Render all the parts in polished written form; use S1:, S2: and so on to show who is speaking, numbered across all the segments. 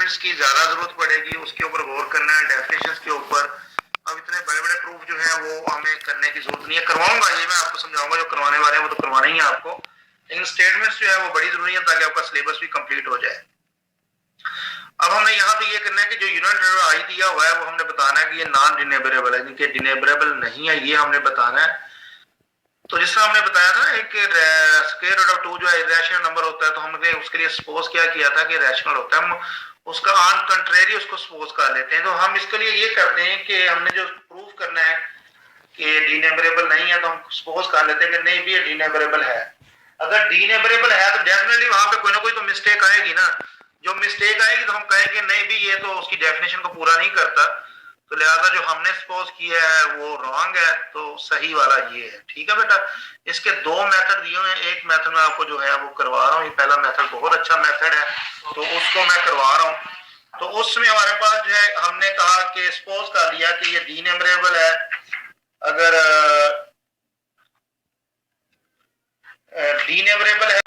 S1: Statements की ज्यादा जरूरत पड़ेगी, उसके ऊपर गौर करना है, डेफिनेशंस के ऊपर। अब इतने बड़े बड़े प्रूफ जो है वो हमें करने की जरूरत नहीं है, करवाऊंगा ये मैं आपको समझाऊंगा, जो करवाने वाले हैं वो तो करवाना ही है आपको, लेकिन स्टेटमेंट्स जो है वो बड़ी जरूरी है ताकि आपका सिलेबस भी कंप्लीट हो जाए। अब हमने यहाँ पे ये करना है कि जो यूनिट आई दिया हुआ है वो हमने बताना है कि ये नॉन डिनेबरेबल है, कि डिनेबरेबल नहीं है, ये हमने बताना है। तो जिस तरह हमने बताया था एक स्क्वायर रूट ऑफ 2 जो है इरेशनल नंबर होता है, तो हमने उसके लिए सपोज क्या किया था कि रैशनल होता है, हम उसका ऑन कंट्रेरी उसको सपोज कर लेते हैं। तो हम इसके लिए ये करते हैं कि हमने जो प्रूफ करना है कि डिनेबरेबल नहीं है, तो हम सपोज कर लेते हैं कि नहीं भी ये डिनेबरेबल है। अगर डिनेबरेबल है तो डेफिनेटली वहां पे कोई ना कोई तो मिस्टेक आएगी ना, जो मिस्टेक आएगी तो हम कहेंगे नहीं भी ये तो उसकी डेफिनेशन को पूरा नहीं करता, तो लिहाजा जो हमने सपोज किया है वो रॉन्ग है, तो सही वाला ये है। ठीक है बेटा, इसके दो मेथड दिए हुए हैं, एक मेथड में आपको जो है वो करवा रहा हूँ, ये पहला मेथड बहुत अच्छा मेथड है तो उसको मैं करवा रहा हूँ। तो उसमें हमारे पास जो है हमने कहा कि सपोज कर लिया कि ये डिनेबरेबल है, अगर डिनेबरेबल है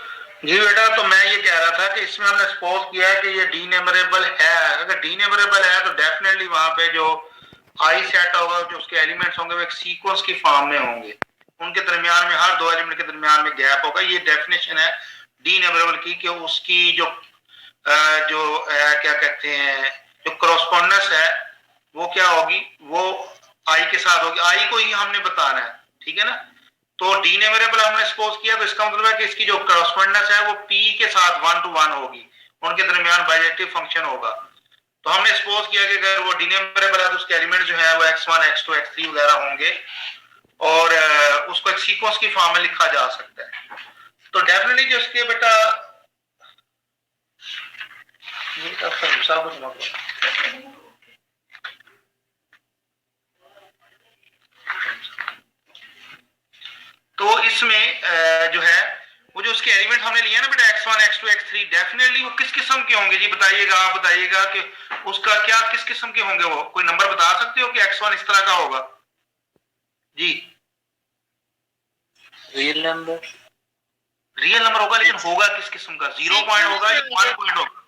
S1: जी बेटा, तो मैं ये कह रहा था कि इसमें हमने सपोज किया है कि ये डिनेबरेबल है। अगर डिनेबरेबल है तो डेफिनेटली वहां पे जो आई सेट होगा, जो उसके एलिमेंट्स होंगे वो एक सीक्वेंस की फॉर्म में होंगे, उनके दरमियान में हर दो एलिमेंट के दरमियान में गैप होगा। ये डेफिनेशन है डिनेबरेबल की कि उसकी जो क्या कहते हैं जो करस्पॉन्डेंस है वो क्या होगी, वो आई के साथ होगी, आई को ही हमने बताना है। ठीक है ना, तो डिनेबरेबल हमने सपोज किया तो इसका मतलब है कि इसकी जो करस्पॉन्डेंस है वो पी के साथ 1 to 1 होगी, उनके दरमियान बाइजेक्टिव फंक्शन होगा। तो हमने सपोज किया कि अगर वो डिनेबरेबल है तो उसके एलिमेंट जो है वो x1 x2 x3 वगैरह होंगे और उसको एक सीक्वेंस की फॉर्म में लिखा जा सकता है। तो डेफिनेटली जो उसके बेटा तो इसमें जो है वो जो उसके एलिमेंट हमने लिए ना बेटा x1 x2 x3, डेफिनेटली वो किस किस्म के होंगे जी बताइएगा, आप बताइएगा कि उसका क्या किस किस्म के होंगे, वो कोई नंबर बता सकते हो कि x1 इस तरह का होगा जी?
S2: रियल नंबर,
S1: रियल नंबर होगा, लेकिन होगा किस किस्म का, 0 पॉइंट होगा या 1 पॉइंट होगा?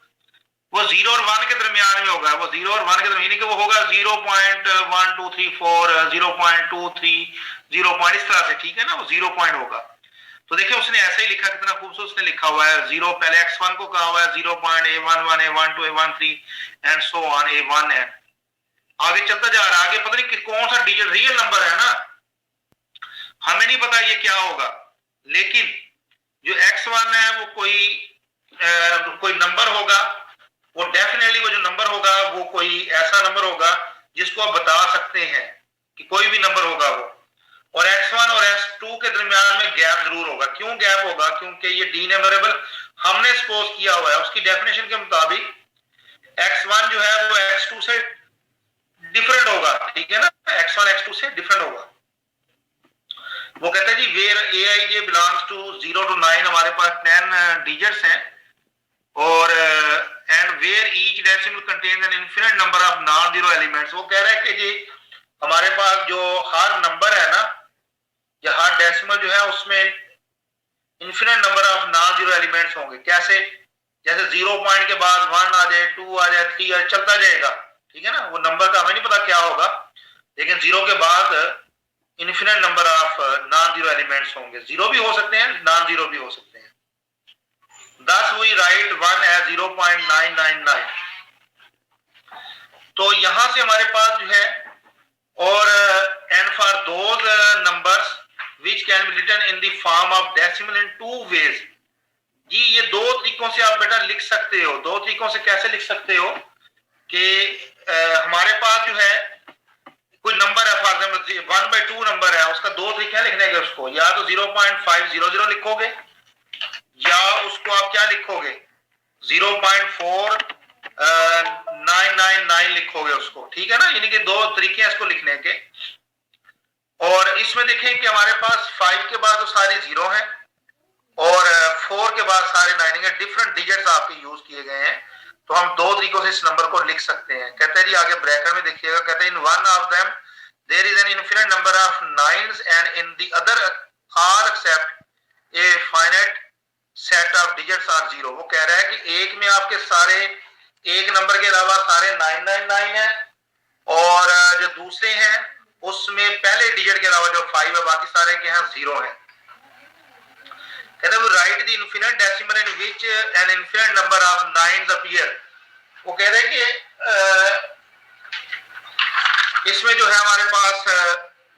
S1: वो 0 और 1 के दरमियान में होगा, वो 0 और 1 के दरमियान, यानी कि वो होगा 0.1234 0.23 0 पॉइंट इस तरह से। ठीक है ना, वो 0 पॉइंट होगा। तो देखिए उसने ऐसे ही लिखा, कितना खूबसूरत उसने लिखा हुआ है, 0 पहले x1 को कहा हुआ है 0.A11 A12 A13 and so on A1 है, आगे चलता जा रहा है। आगे पता नहीं कि कौन सा डिजिट रियल नंबर है ना, हमें नहीं पता ये क्या होगा, लेकिन जो x1 है वो कोई नंबर होगा, वो डेफिनेटली वो जो नंबर होगा वो कोई ऐसा नंबर होगा जिसको आप बता सकते हैं कि कोई भी नंबर होगा वो, और x1 और x2 के दरमियान में गैप जरूर होगा। क्यों गैप होगा? क्योंकि ये डिनेबरेबल हमने सपोज किया हुआ है, उसकी डेफिनेशन के मुताबिक x1 जो है वो x2 से डिफरेंट होगा। ठीक है ना, x1 x2 से डिफरेंट होगा। वो कहते हैं जी where aij belongs to 0 to 9, हमारे पास 10 डिजिट्स हैं, और and where each decimal contains an infinite number of non zero elements. वो कह रहा है कि जी हमारे पास जो हर नंबर है ना या हर डेसिमल जो है उसमें infinite number of non zero elements होंगे। कैसे? जैसे 0 पॉइंट के बाद 1 आ जाए, 2 आ जाए, 3 आ जाए, चलता जाएगा। ठीक है ना, वो नंबर का हमें नहीं पता क्या होगा, लेकिन 0 के बाद infinite number of non zero elements होंगे। 0 भी हो सकते हैं, नॉन जीरो भी हो सकते हैं। Thus we write 1 as 0.999। तो यहां से हमारे पास जो है, और and for those numbers which can be written in the form of decimal in two ways। जी ये दो तरीकों से आप बेटा लिख सकते हो। दो तरीकों से कैसे लिख सकते हो कि हमारे पास जो है कोई नंबर है, फॉर एग्जाम्पल 1/2 नंबर है, उसका दो तरीके हैं लिखने के, उसको या तो 0.500 लिखोगे या उसको आप क्या लिखोगे 0.4999 लिखोगे उसको। ठीक है ना, यानी कि दो तरीके हैं इसको लिखने के। और इसमें देखें कि हमारे पास 5 के बाद तो सारे 0 हैं और 4 के बाद सारे 9 है, डिफरेंट डिजिट्स आपके यूज किए गए हैं। तो हम दो तरीकों से इस नंबर को लिख सकते हैं। कहते हैं जी आगे ब्रैकेट में देखिएगा, कहते हैं in one of them there is an infinite number of nines and in the other all except a finite set of digits are 0। वो कह रहा है कि एक में आपके सारे एक नंबर के अलावा सारे 999 है, और जो दूसरे हैं उसमें पहले डिजिट के अलावा जो 5 है बाकी सारे के हैं 0 है। कहते हैं right the infinite decimal in which an infinite number of nines appear. वो कह रहे हैं कि इसमें जो है हमारे पास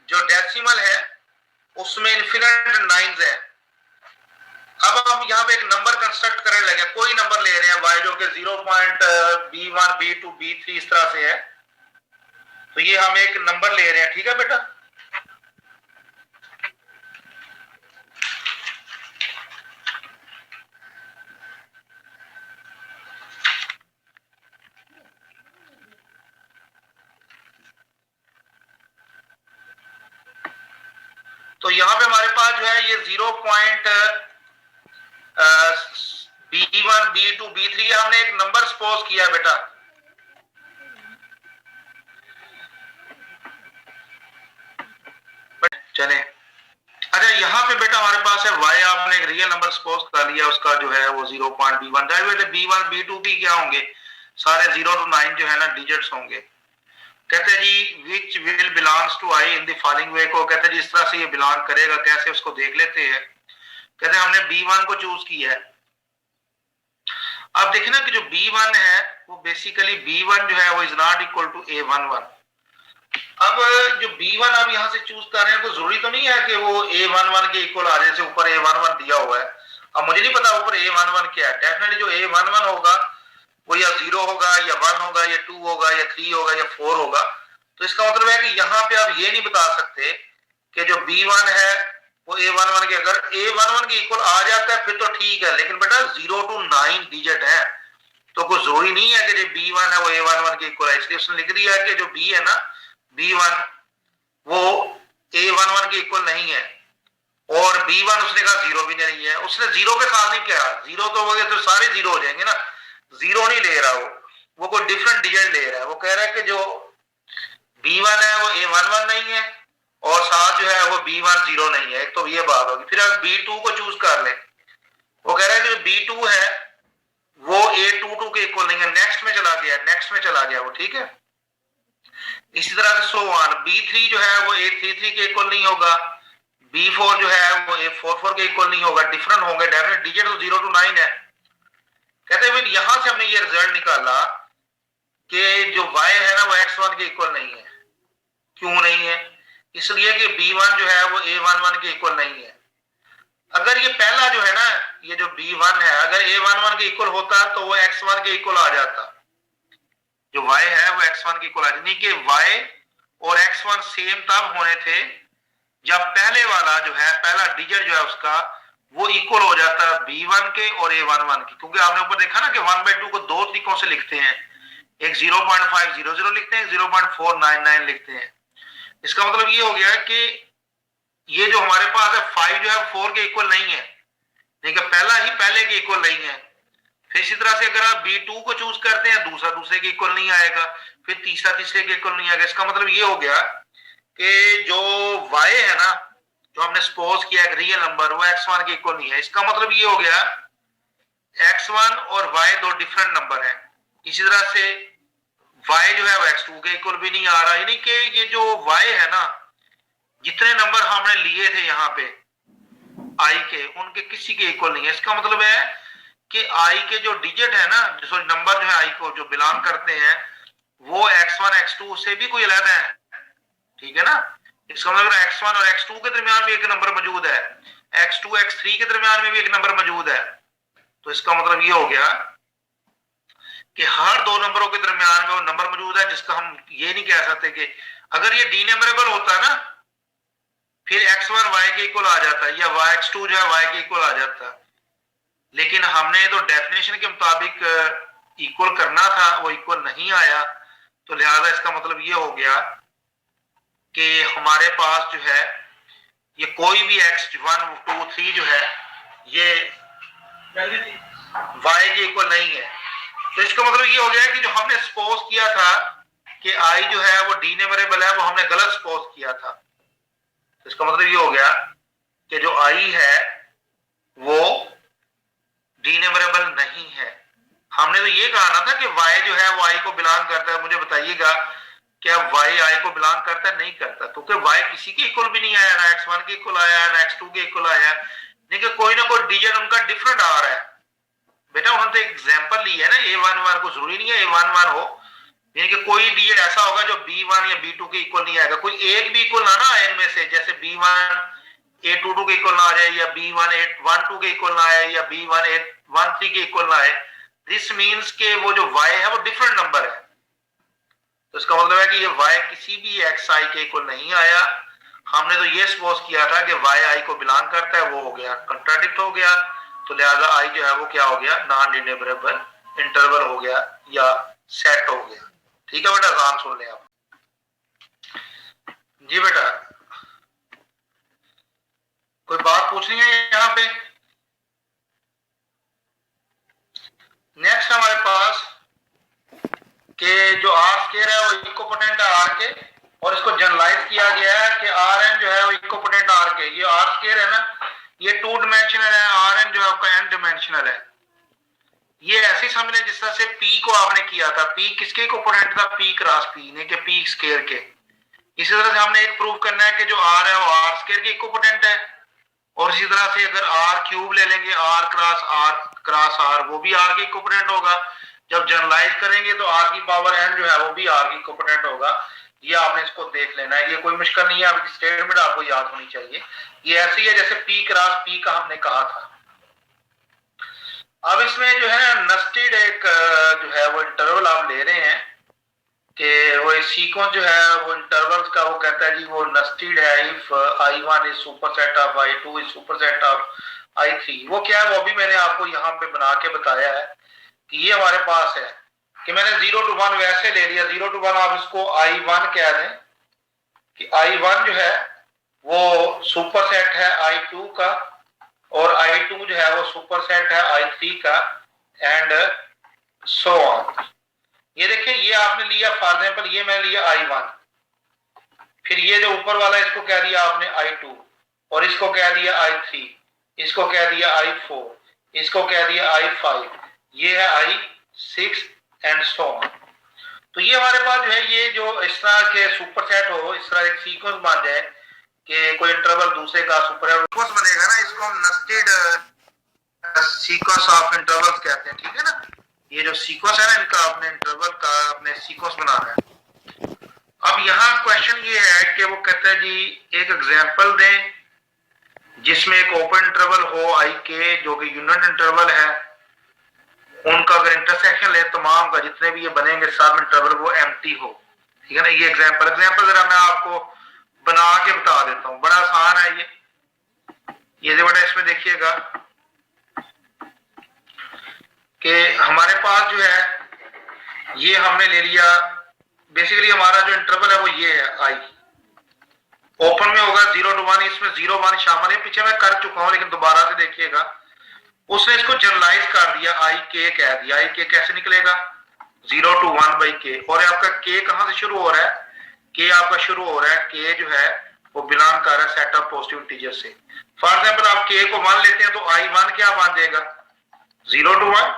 S1: जो डेसिमल है उसमें इनफिनिट नाइन्स है। अब हम यहाँ पे एक नंबर कंस्ट्रक्ट करने लगे, कोई नंबर ले रहे हैं y जो कि 0.b1 b2 b3 इस तरह से है, तो ये हम एक नंबर ले रहे हैं, ठीक है बेटा। तो यहाँ पे हमारे पास जो है ये 0.b1 b2 b3 हमने एक नंबर सपोज किया बेटा। चले, अच्छा यहाँ पे बेटा हमारे पास है y, आपने एक रियल नंबर सपोज कर लिया, उसका जो है वो 0.b1 b1 b2 b क्या होंगे, सारे 0 to 9 जो है ना डिजिट्स होंगे। कहते हैं जी which will belongs to I in the following way को, कहते हैं जी इस तरह से ये बिलोंग करेगा, कैसे उसको देख लेते हैं। कहते हैं हमने b1 को चूज किया है। अब देखना कि जो b1 है वो बेसिकली b1 जो है वो is not equal to a11। अब जो b1 आप यहां से चूज कर रहे हैं तो जरूरी तो नहीं है कि वो a11 के इक्वल आ जाए, जैसे ऊपर a11 दिया हुआ है। अब मुझे नहीं पता ऊपर a11 क्या है, डेफिनेटली जो a11 होगा वो या 0 होगा या 1 होगा या 2 होगा या 3 होगा या 4 होगा। तो इसका मतलब है कि यहाँ पे आप ये नहीं बता सकते कि जो b1 है वो a11 के, अगर a11 के इक्वल आ जाता है फिर तो ठीक है, लेकिन बेटा 0 to 9 डिजिट है तो कोई जरूरी नहीं है कि जो b1 है वो a11 के इक्वल है। इसलिए उसने लिख दिया है कि जो b है ना b1 वो a11 के इक्वल नहीं है, और b1 उसने कहा 0 भी नहीं है। उसने 0 के साथ नहीं किया, 0 तो हो गया तो सारे 0 हो जाएंगे ना, 0 नहीं ले रहा वो कोई डिफरेंट डिजिट ले रहा है। वो कह रहा है कि जो b1 है वो a11 नहीं है और साथ जो है वो b1 0 नहीं है, एक तो ये बात होगी। फिर अगर b2 को चूज कर ले, वो कह रहा है कि जो b2 है वो a22 के इक्वल नहीं है, नेक्स्ट में चला गया वो, ठीक है। इसी तरह से सो ऑन, b3 जो है वो a33 के इक्वल नहीं होगा, b4 जो है वो a44 के इक्वल नहीं होगा, डिफरेंट होंगे डेफिनेट, डिजिट तो 0 to 9 है। कहते हैं फिर यहां से हमने ये रिजल्ट निकाला कि जो y है ना वो x1 के इक्वल नहीं है। क्यों नहीं है? इसलिए कि b1 जो है वो a11 के इक्वल नहीं है। अगर ये पहला जो है ना ये जो b1 है अगर a11 के इक्वल होता तो वो x1 के इक्वल आ जाता, जो y है वो x1 के इक्वल आ जाता, नहीं कि y और x1 सेम तब होने थे जब पहले वाला जो है पहला डिजिट जो है उसका वो इक्वल हो जाता है b1 के और a11 की। क्योंकि आपने ऊपर देखा ना कि 1/2 को दो तरीकों से लिखते हैं, एक 0.500 लिखते हैं, 0.499 लिखते हैं। इसका मतलब ये हो गया कि ये जो हमारे पास है 5 जो है 4 के इक्वल नहीं है, लेकिन पहला ही पहले के इक्वल नहीं है। फिर इसी तरह से अगर आप b2 को चूज करते हैं दूसरा दूसरे के इक्वल नहीं आएगा, फिर तीसरा तीसरे के इक्वल नहीं आएगा। इसका मतलब ये हो गया कि जो y है ना जो हमने सपोज किया एक रियल नंबर वो x1 के इक्वल नहीं है। इसका मतलब ये हो गया x1 और y दो डिफरेंट नंबर हैं। इसी तरह से y जो है वो x2 के इक्वल भी नहीं आ रहा, यानी कि ये जो y है ना जितने नंबर हमने लिए थे यहाँ पे i के उनके किसी के इक्वल नहीं है। इसका मतलब है कि i के जो डिजिट है ना जो नंबर जो है i को जो बिलोंग करते हैं वो x1 x2 से भी कोई अलग है, ठीक है ना। इसका मतलब x1 और x2 के दरमियान भी एक नंबर मौजूद है, x2 x3 के दरमियान में भी एक नंबर मौजूद है। तो इसका मतलब ये हो गया कि हर दो नंबरों के दरमियान में वो नंबर मौजूद है जिसका हम ये नहीं कह सकते कि अगर ये डीनंबरेबल होता है ना फिर x1 y के इक्वल आ जाता है या x2 जो है y के इक्वल आ जाता, लेकिन हमने तो डेफिनेशन के मुताबिक इक्वल करना था वो इक्वल नहीं आया। तो लिहाजा इसका मतलब ये हो गया कि हमारे पास जो है ये कोई भी x1 2 3 जो है ये y के इक्वल नहीं है। तो इसका मतलब ये हो गया कि जो हमने सपोज किया था कि i जो है वो डीनंबरेबल है वो हमने गलत सपोज किया था। तो इसका मतलब ये हो गया कि जो i है वो डीनंबरेबल नहीं है, हमने तो ये कहा ना था कि y जो है वो i को बिलोंग करता है। मुझे बताइएगा क्या y i को बिलोंग करता है? नहीं करता, क्योंकि y किसी के इक्वल भी नहीं आया, ना x1 के इक्वल आया ना x2 के इक्वल आया, लेकिन कोई ना कोई डिजिट उनका डिफरेंट आ रहा है। बेटा उन्होंने तो एग्जांपल ली है ना, a11 को जरूरी नहीं है a11 हो, यानी कि कोई डिजिट ऐसा होगा जो b1 या b2 के इक्वल नहीं आएगा। कोई एक भी इक्वल ना आए इनमें से, जैसे b1 a22 के इक्वल ना आ जाए, या b1 a12 के इक्वल ना आए, या b1 a13 के इक्वल ना आए। दिस मीन्स के वो जो y है वो डिफरेंट नंबर है। तो इसका मतलब है कि ये y किसी भी xi के इक्वल नहीं आया। हमने तो ये सपोज किया था कि y i को बिलोंग करता है, वो हो गया कंट्राडिक्ट हो गया, तो लिहाजा i जो है वो क्या हो गया, नॉन डिनेबरेबल इंटरवल हो गया या सेट हो गया। ठीक है बेटा, आसान सुन लें आप। जी बेटा, कोई बात पूछनी है यहाँ पे? नेक्स्ट हमारे पास कि जो आर स्क्वायर है वो इक्विपोटेंट है आर के, और इसको जनरलाइज किया गया है कि आर एन जो है वो इक्विपोटेंट आर के। ये आर स्क्वायर है ना, ये 2 डायमेंशनल है, आर एन जो है आपका n डायमेंशनल है। ये ऐसे समझ लें जिस तरह से पी को आपने किया था, पी किसके इक्विपोटेंट था, पी क्रॉस पी, नहीं कि पी स्क्वायर के। इसी तरह से हमने एक प्रूव करना है कि जो आर है वो आर स्क्वायर के इक्विपोटेंट है, और इसी तरह से अगर आर क्यूब ले लेंगे, आर क्रॉस आर, वो भी आर के इक्विपोटेंट होगा। जब जनरलाइज करेंगे तो आर की पावर n जो है वो भी आर की इक्विपोटेंट होगा। ये आपने इसको देख लेना है, ये कोई मुश्किल नहीं है, आपकी स्टेटमेंट आपको याद होनी चाहिए। ये ऐसी है जैसे पी क्रॉस पी का हमने कहा था। अब इसमें जो है नेस्टेड एक जो है वो इंटरवल आप ले रहे हैं कि वो सीक्वेंस जो है वो इंटरवल्स का, वो कहता है जी वो नेस्टेड है if i1 is superset of i2 is superset of i3। वो क्या है वो भी मैंने आपको यहाँ पे बना के बताया है कि ये हमारे पास है कि मैंने 0 to 1 वैसे ले लिया। 0 to 1 आप इसको i1 कह दें कि i1 जो है वो सुपरसेट है i2 का, और i2 जो है वो सुपरसेट है i3 का, एंड सो ऑन। ये देखिए, ये आपने लिया फॉर एग्जांपल, ये मैं लिया i1, फिर ये जो ऊपर वाला इसको कह दिया आपने i2, और इसको कह दिया i3, इसको कह दिया i4, इसको कह दिया i5, ये है i6 एंड सो ऑन। तो ये हमारे पास जो है ये जो इस तरह के सुपरसेट हो, इस तरह एक सीक्वेंस बन जाए कि कोई इंटरवल दूसरे का सुपरसेट बनेगा ना, इसको हम नेस्टेड सीक्वेंस ऑफ इंटरवल्स कहते हैं। ठीक है ना, ये जो सीक्वेंस है ना इनका, अपने इंटरवल का अपने सीक्वेंस बनाना है। अब यहाँ क्वेश्चन ये है कि वो कहता है जी एक एग्जांपल दें जिसमें एक ओपन इंटरवल हो आई के, जो कि यूनिट इंटरवल है, उनका अगर इंटरसेक्शन ले तमाम का जितने भी ये बनेंगे सब इंटरवल वो एम्प्टी हो। ठीक है ना, ये एग्जांपल जरा मैं आपको बना के बता देता हूं, बड़ा आसान है ये जो बड़ा इसमें देखिएगा कि हमारे पास जो है ये हमने ले लिया, बेसिकली हमारा जो इंटरवल है वो ये है आई, ओपन में होगा 0 to 1, इसमें 0 1 शामिल है, पीछे मैं कर चुका हूं लेकिन दोबारा से देखिएगा। उसने इसको जनरलाइज कर दिया, आई के कह दिया। आई के कैसे निकलेगा, 0 to 1 by k, और आपका के कहां से शुरू हो रहा है, के आपका शुरू हो रहा है, के जो है वो बिलोंग कर रहा है सेट ऑफ पॉजिटिव इंटीजर से। फॉर एग्जांपल आप के को 1 लेते हैं तो i1 क्या बन जाएगा, 0 to 1,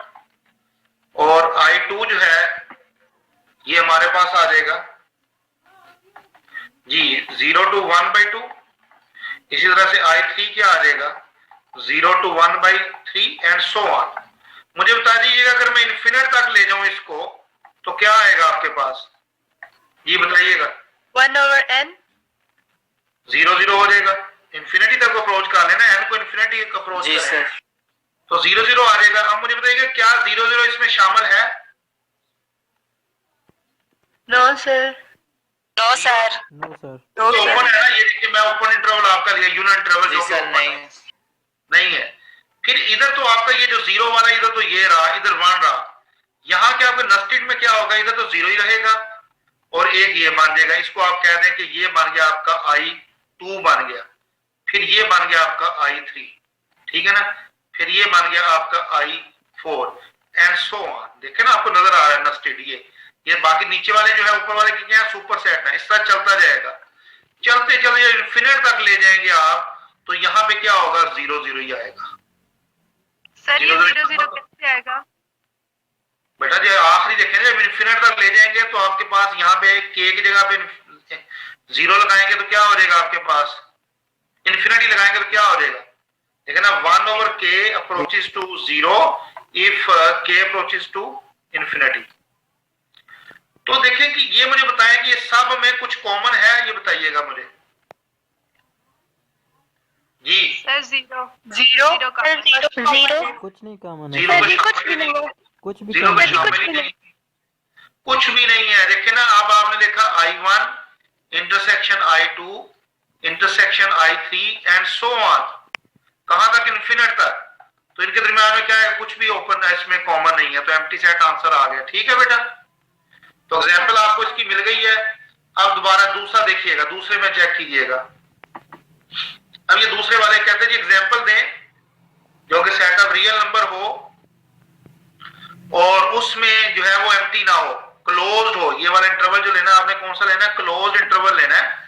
S1: और i2 जो है ये हमारे पास आ जाएगा जी 0 to 1 by 2। इसी तरह से i3 क्या आ जाएगा, 0 to 1 by 3 and so on. मुझे बता दीजिएगा अगर मैं इन्फिनिट तक ले जाऊं इसको तो क्या आएगा आपके पास, ये बताइएगा।
S2: 1 over n
S1: 0 0 हो जाएगा, इन्फिनिटी तक अप्रोच कर लेना, n को इन्फिनिटी अप्रोच
S2: जी सर,
S1: तो 0 0 आ जाएगा। अब मुझे बताइएगा क्या 0 0 इसमें शामिल है,
S2: no sir, no sir,
S3: no sir,
S2: no
S1: तो ओपन
S2: सर,
S1: है ना, ये देखिए मैं ओपन इंटरवल आपका लिया, यूनिट इंटरवल
S2: जी
S1: जो
S2: सर
S1: नहीं है। फिर इधर तो आपका ये जो 0 वाला, इधर तो ये रहा, इधर 1 रहा, यहाँ क्या आपका नेस्टेड में क्या होगा, इधर तो 0 ही रहेगा और एक ये बन जाएगा। इसको आप कह दें कि ये बन गया आपका i2 बन गया, फिर ये बन गया आपका i3, ठीक है ना, फिर ये बन गया आपका i4 एंड सो ऑन। देखे ना, आपको नजर आ रहा है नेस्टेड, ये बाकी नीचे वाले जो है ऊपर वाले क्या है, सुपर सेट है। इस तरह चलता जाएगा, चलते चलते इन्फिनिट तक ले जाएंगे आप, तो यहाँ पे क्या होगा, 0 0 ही आएगा।
S2: सर ये 0 0 कैसे आएगा,
S1: बेटा जो आखिरी देखें जब इन्फिनिट तक ले जाएंगे तो आपके पास यहाँ पे के की जगह पे 0 लगाएंगे तो क्या हो जाएगा आपके पास, इन्फिनिटी लगाएंगे तो क्या हो जाएगा, ठीक है ना, 1/k approaches to 0 if k approaches to infinity. तो देखें कि ये मुझे बताएं कि ये सब में कुछ कॉमन है, ये बताइएगा मुझे जी।
S2: सर जीरो जीरो जीरो
S3: कुछ नहीं कॉमन है।
S1: जीरो
S2: सर जी कुछ भी नहीं है।
S3: कुछ भी
S1: जीरो
S3: कॉमन
S1: में
S3: नहीं है।
S1: शामिल ही नहीं, कुछ भी नहीं है। देखिए ना, अब आपने देखा I1 intersection I2 intersection I3 and so on, कहां तक, इन्फिनिट तक। तो इनके दरमियान में क्या है, कुछ भी ओपन है, इसमें कॉमन नहीं है, तो एम्प्टी सेट आंसर आ गया। ठीक है बेटा, तो एग्जांपल आपको इसकी मिल गई है। अब दोबारा दूसरा देखिएगा, दूसरे में चेक कीजिएगा। अब ये दूसरे वाले कहते हैं जी एग्जांपल दें जो कि सेट ऑफ रियल नंबर हो और उसमें जो है वो एम्प्टी ना हो, क्लोज्ड हो। ये वाला इंटरवल जो लेना आपने कौन सा लेना है, क्लोज्ड इंटरवल लेना है।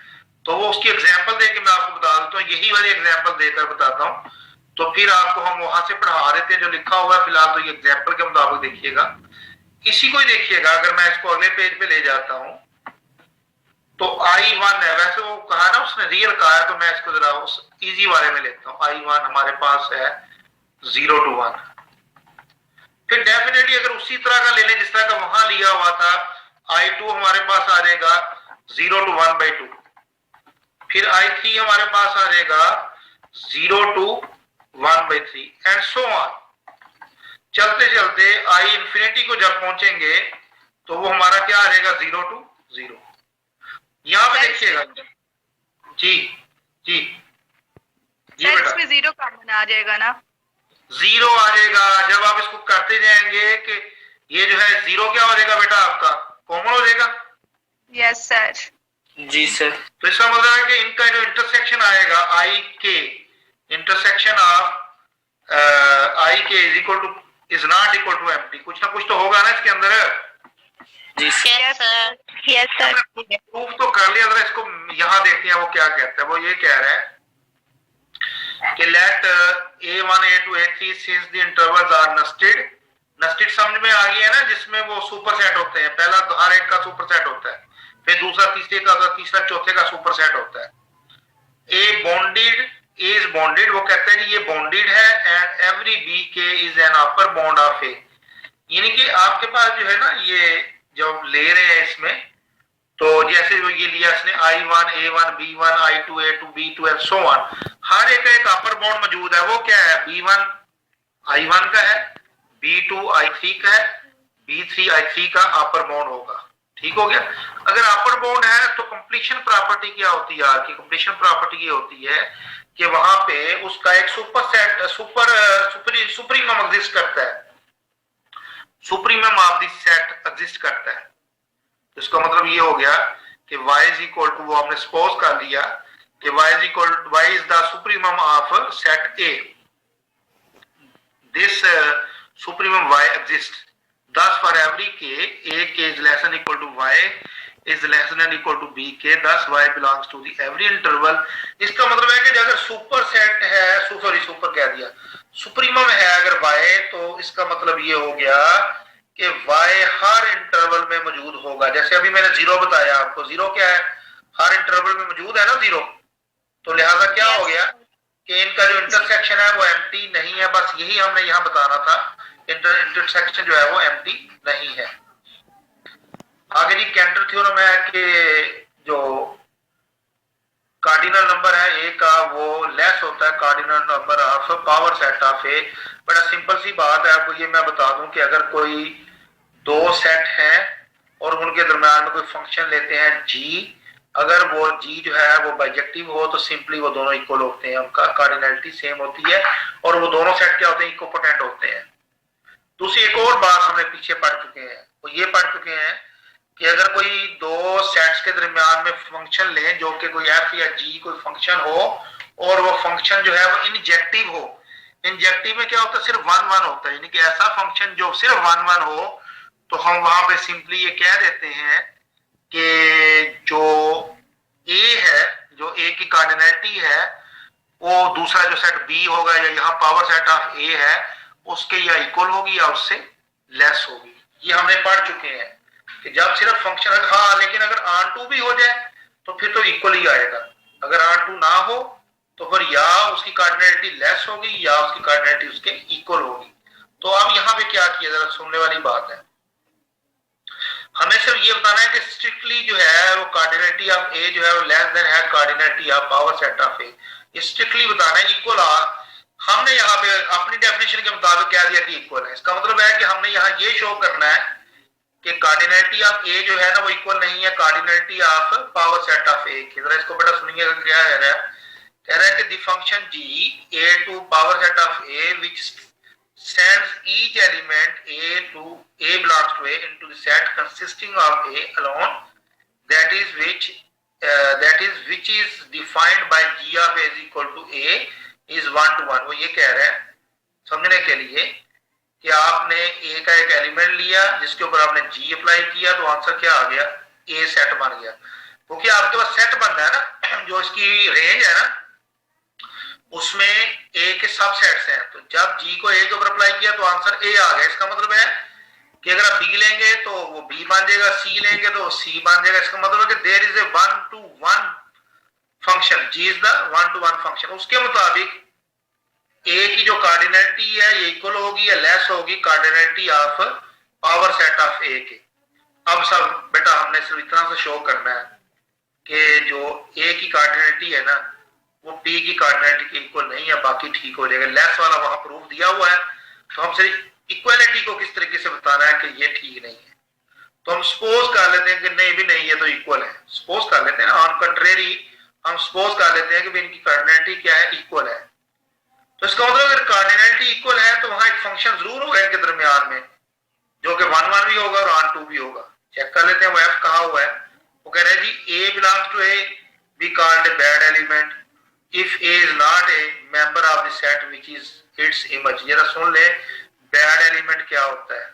S1: तो वो उसकी एग्जांपल देके मैं आपको बता देता हूँ, यही वाली एग्जांपल देकर बताता हूँ, तो फिर आपको हम वहां से पढ़ा देते हैं जो लिखा हुआ है। फिलहाल तो ये एग्जांपल के मुताबिक देखिएगा, इसी को ही देखिएगा। अगर मैं इसको अगले पेज पे ले जाता हूं तो I1 है, वैसे वो कहा ना उसने रियल कहा है, तो मैं इसको जरा उस इजी वाले में लेता हूं। I1 हमारे पास है 0 to 1। फिर डेफिनेटली अगर उसी तरह का ले लें जिस तरह का वहां लिया हुआ था, I2 हमारे पास आ जाएगा 0 to 1/2। फिर I3 हमारे पास आ जाएगा 0 to 1/3 एंड सो ऑन। चलते चलते I इंफिनिटी को जब पहुंचेंगे तो वो हमारा क्या आ जाएगा, 0 to 0। यहां पे देखिएगा जी जी जी
S2: सर
S1: बेटा,
S2: इसमें जीरो कॉमन आ जाएगा ना।
S1: 0 आ जाएगा। जब आप इसको करते जाएंगे कि ये जो है 0 क्या हो जाएगा बेटा, आपका कॉमन हो जाएगा।
S2: Yes sir.
S4: जी सर।
S1: तो इसका मतलब है कि इनका जो इंटरसेक्शन आएगा I K, intersection of I K is not equal to empty. कुछ ना कुछ तो होगा ना इसके अंदर।
S4: जी sir.
S2: Yes sir. Yes sir.
S1: Proof तो कर लिया, जरा इसको यहां देखते हैं वो क्या कहता है। वो ये कह रहा है कि let A1 A2 A3 since the intervals are nested. Nested समझ में आ गया है ना, जिसमें वो सुपर सेट होते हैं। पहला तो हर एक का सुपर सेट होता है, फिर दूसरा तीसरे का, तीसरा चौथे का सुपर सेट होता है। A bounded, A is bounded, वो कहते हैं ये बॉन्डेड है and every B K is an upper bound of A. यानी कि आपके पास जो है ना, ये जब ले रहे हैं इसमें, तो जैसे जो ये लिया इसने I1 A1 B1 I2 A2 B2 and so on, हर एक एक अपर बॉन्ड मौजूद है। वो क्या है, B1 I1 का है, B2 I3 का है, B3 I3 का अपर बॉन्ड होगा। ठीक हो गया। अगर अपर बॉन्ड है तो कंप्लीशन प्रॉपर्टी क्या होती है यार की, कंप्लीशन प्रॉपर्टी ये होती है कि वहां पे उसका एक सुपर सेट सुप्रीमम एग्जिस्ट करता है, supremum of the set exist करता है। इसका मतलब ये हो गया कि y इज इक्वल टू, वो हमने सपोज कर लिया कि y is the supremum of set A। This supremum y exists thus for every k a k is less than equal to y is less than equal to b k, thus y belongs to the every interval। इसका मतलब है कि अगर super set है, super कह दिया, supremum है अगर y, तो इसका मतलब ये हो गया कि y हर इंटरवल में मौजूद होगा। जैसे अभी मैंने 0 बताया आपको, 0 क्या है, हर इंटरवल में मौजूद है ना 0। तो लिहाजा क्या हो गया कि इनका जो इंटरसेक्शन है वो एम्प्टी नहीं है। बस यही हमने यहाँ बताना था, इंटरसेक्शन जो है वो एम्प्टी नहीं है। आगे जी कैंटर थ्योरम है कि जो कार्डिनल नंबर है ए का वो लेस होता है cardinal number of power set of A. बड़ा सिंपल सी बात है, आपको ये मैं बता दूं कि अगर कोई दो सेट हैं और उनके दरम्यान में कोई फंक्शन लेते हैं g, अगर वो g जो है वो बाइजेक्टिव हो तो सिंपली वो दोनों इक्वल होते हैं, उनका कार्डिनलिटी सेम होती है और वो दोनों सेट क्या होते हैं, इक्विपोटेंट होते हैं। दूसरी एक और बात हमने पीछे पढ़ चुके हैं, वो ये पढ़ चुके हैं कि अगर कोई दो सेट्स के दरमियान में फंक्शन लें जो कि कोई f या g कोई फंक्शन हो और वो फंक्शन जो है वो इंजेक्टिव हो। इंजेक्टिव में क्या होता है, सिर्फ 1 1 होता है, यानी कि ऐसा फंक्शन जो सिर्फ 1 1 हो, तो हम वहां पे सिंपली ये कह देते हैं कि जो a है, जो a की कार्डिनलिटी है, वो दूसरा जो सेट b होगा या यहाँ पावर सेट ऑफ a है उसके या इक्वल होगी या उससे लेस होगी। ये हमने पढ़ चुके हैं कि जब सिर्फ फंक्शन, हाँ लेकिन अगर ऑन टू भी हो जाए तो फिर तो इक्वल ही आएगा। अगर ऑन टू ना हो तो फिर या उसकी कार्डिनलिटी लेस होगी या उसकी कार्डिनलिटी उसके इक्वल होगी। तो अब यहाँ पे क्या किया, जरा सुनने वाली बात है। हमें सिर्फ ये बताना है कि स्ट्रिक्टली जो है वो कार्डिनलिटी ऑफ ए जो है वो लेस देन है cardinality of power set of A. Strictly बताना है इक्वल हमने यहाँ पे अपनी डेफिनेशन के मुताबिक कह दिया कि इक्वल है। इसका मतलब है कि हमने यहाँ ये शो करना है कि कार्डिनलिटी ऑफ ए जो है ना वो इक्वल नहीं है cardinality of power set of A की। जरा इसको बेटा सुनिएगा क्या कह रहा है कि the function g A to power set of A which sends each element a belongs to a into the set consisting of a alone that is which is defined by g of a is equal to a is 1 to 1। वो ये कह रहे हैं समझने के लिए कि आपने a का एक एलिमेंट लिया जिसके ऊपर आपने g अप्लाई किया तो आंसर क्या आ गया, a सेट बन गया। क्योंकि आपके पास सेट बनना है ना, जो इसकी रेंज है ना उसमें ए के सबसेट्स हैं। तो जब जी को ए के ऊपर अप्लाई किया तो आंसर ए आ गया। इसका मतलब है कि अगर आप बी लेंगे तो वो बी बन जाएगा, सी लेंगे तो सी बन जाएगा। इसका मतलब है कि there is a 1 to 1 function, g is the 1 to 1 function. उसके मुताबिक ए की जो कार्डिनलिटी है ये इक्वल होगी या लेस होगी cardinality of power set of A के। अब सब बेटा हमने सिर्फ इतना सा शो करना है कि जो ए की कार्डिनलिटी है ना वो पी की कार्डिनलिटी के इक्वल नहीं है, बाकी ठीक हो जाएगा। लेस वाला वहां प्रूफ दिया हुआ है तो हम सिर्फ इक्वालिटी को किस तरीके से बताना है कि ये ठीक नहीं है। तो हम सपोज कर लेते हैं कि नहीं भी नहीं है तो इक्वल है, सपोज कर लेते हैं ना। ऑन कंट्रेरी हम सपोज कर लेते हैं कि इनकी कार्डिनलिटी क्या है, इक्वल है। तो इसका मतलब अगर कार्डिनलिटी इक्वल है तो वहां एक फंक्शन जरूर होगा इनके दरमियान में जो कि 1 1 भी होगा और ऑन 2 भी होगा। चेक कर लेते हैं वो एफ कहा हुआ है। वो कह रहे हैं जी A belongs to A B called A bad element if A is not a member of the set which is its image। जरा सुन ले बैड एलिमेंट क्या होता है।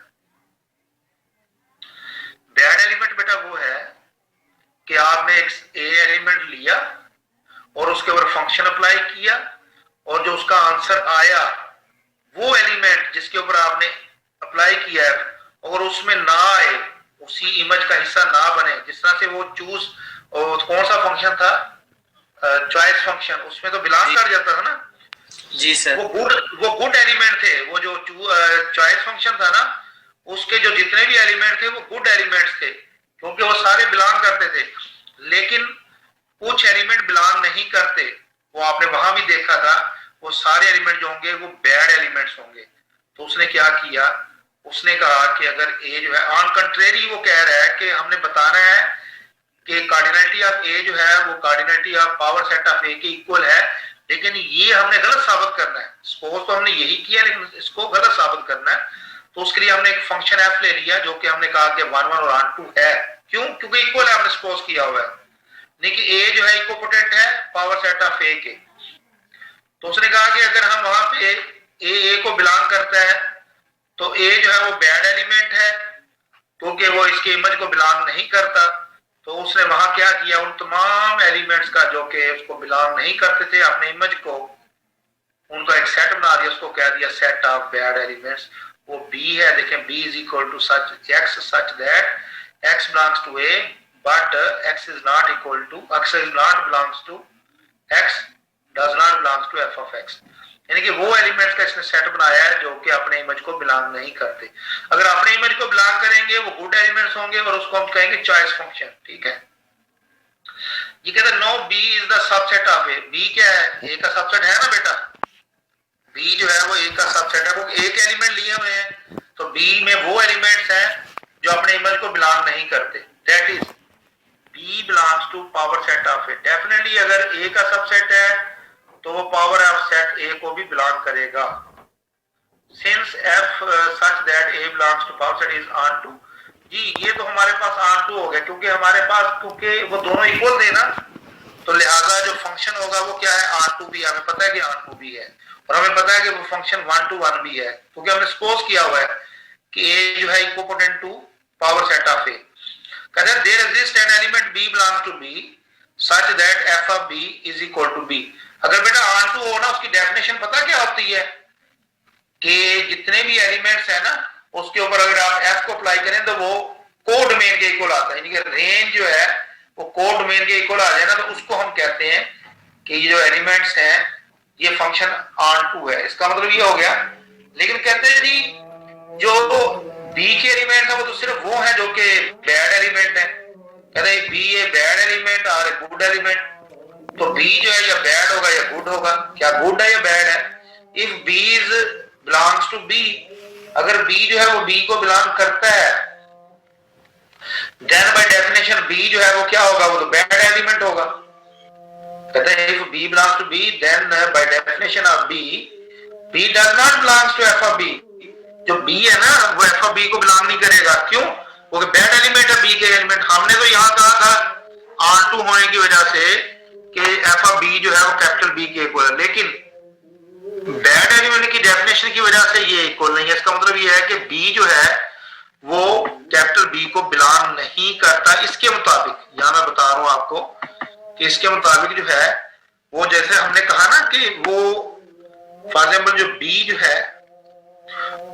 S1: बैड एलिमेंट बेटा वो है कि आपने एक ए एलिमेंट लिया और उसके ऊपर फंक्शन अप्लाई किया और जो उसका आंसर आया वो एलिमेंट जिसके ऊपर आपने अप्लाई किया है और उसमें ना आए, उसी इमेज का हिस्सा ना बने, जिस तरह से वो चूज कौन सा फंक्शन था, चॉइस फंक्शन, उसमें तो बिलोंग कर जाता था ना।
S4: जी सर।
S1: वो गुड एलिमेंट थे। वो जो चॉइस फंक्शन था ना उसके जो जितने भी एलिमेंट थे वो गुड एलिमेंट्स थे क्योंकि वो सारे बिलोंग करते थे। लेकिन कुछ एलिमेंट बिलोंग नहीं करते, वो आपने वहां भी देखा था। वो सारे एलिमेंट जो होंगे वो बैड एलिमेंट्स होंगे। तो उसने क्या किया, उसने कहा कि अगर ए जो है ऑन कंट्रेरी वो कह रहा है कि हमने बताना है कि कार्डिनलिटी ऑफ ए जो है वो cardinality of power set of A के इक्वल है, लेकिन ये हमने गलत साबित करना है। सपोज तो हमने यही किया लेकिन इसको गलत साबित करना है। तो उसके लिए हमने एक फंक्शन एफ ले लिया जो कि हमने कहा कि 1 1 और ऑन 2 है। क्यों? क्योंकि इक्वल है, हमने सपोज किया हुआ है। लेकिन ए जो है इक्विपोटेंट है पावर सेट ऑफ ए के। तो उसने कहा कि अगर हम वहां पे ए को बिलोंग करता है तो ए जो है वो बैड एलिमेंट है क्योंकि वो इसके इमेज को बिलोंग नहीं करता। तो उसने वहां क्या किया, उन तमाम एलिमेंट्स का जो कि उसको बिलोंग नहीं करते थे अपने इमेज को, उनका एक सेट बना दिया, उसको कह दिया सेट ऑफ बैड एलिमेंट्स। वो बी है, देखें B is equal to such x such that x belongs to A but x is not equal to x is not belongs to x does not belongs to f of x. यानी कि वो elements का इसने set बनाया है जो कि अपने इमेज को बिलोंग नहीं करते। अगर अपने इमेज को बिलोंग करेंगे वो गुड एलिमेंट्स होंगे और उसको हम कहेंगे चॉइस फंक्शन। ठीक है, ये कहता है no B is the subset of A. B क्या है, ए का सबसेट है ना बेटा। बी जो है वो ए का सबसेट है, वो एक एलिमेंट लिए हुए हैं। तो बी में वो एलिमेंट्स हैं जो अपने इमेज को बिलोंग नहीं करते। That is B belongs to power set of A. Definitely अगर ए का सबसेट है तो वो पावर ऑफ सेट ए को भी बिलोंग करेगा। Since F such that A belongs to power set is onto. जी ये तो हमारे पास ऑन टू हो गया क्योंकि हमारे पास क्योंकि वो दोनों इक्वल थे ना, तो लिहाजा जो फंक्शन होगा वो क्या है, ऑन टू भी। हमें पता है कि ऑन टू भी है और हमें पता है कि वो फंक्शन 1 to 1 भी है क्योंकि हमने सपोज किया हुआ है कि ए जो है equipotent to power set of A. कहते हैं there exist an element b belongs to B such that f of b is equal to B. अगर बेटा ऑन टू हो ना, उसकी डेफिनेशन पता क्या होती है कि जितने भी एलिमेंट्स है ना उसके ऊपर अगर आप एफ को अप्लाई करें तो वो को डोमेन के इक्वल आता है, यानी कि रेंज जो है वो को डोमेन के इक्वल आ जाए ना, तो उसको हम कहते हैं कि ये जो एलिमेंट्स हैं ये फंक्शन ऑन टू है। इसका मतलब ये हो गया। लेकिन कहते हैं जी जो बी के एलिमेंट है वो तो सिर्फ वो है जो कि बैड एलिमेंट है। कहते हैं बी ए बैड एलिमेंट और ए गुड एलिमेंट, तो बी जो है या बैड होगा या गुड होगा। क्या गुड है या बैड है? If b is belongs to B, अगर बी जो है वो बी को बिलोंग करता है, देन बाय डेफिनेशन बी जो है वो क्या होगा? वो तो बैड एलिमेंट होगा। कहते हैं if b belongs to B then by definition of B does not belongs to f of b. जो बी है ना वो एफ ऑफ बी को बिलोंग नहीं करेगा। क्यों? वो बैड एलिमेंट है बी के एलिमेंट। हमने तो यहां कहा था R2 होने की वजह से कि एफ ऑफ बी जो है वो कैपिटल बी के इक्वल है, लेकिन बैड एलिमेंट की डेफिनेशन की वजह से ये इक्वल नहीं है। इसका मतलब ये है कि बी जो है वो कैपिटल बी को बिलोंग नहीं करता। इसके मुताबिक यहां मैं बता रहा हूं आपको कि इसके मुताबिक जो है वो, जैसे हमने कहा ना कि वो फॉर एग्जाम्पल जो बी जो है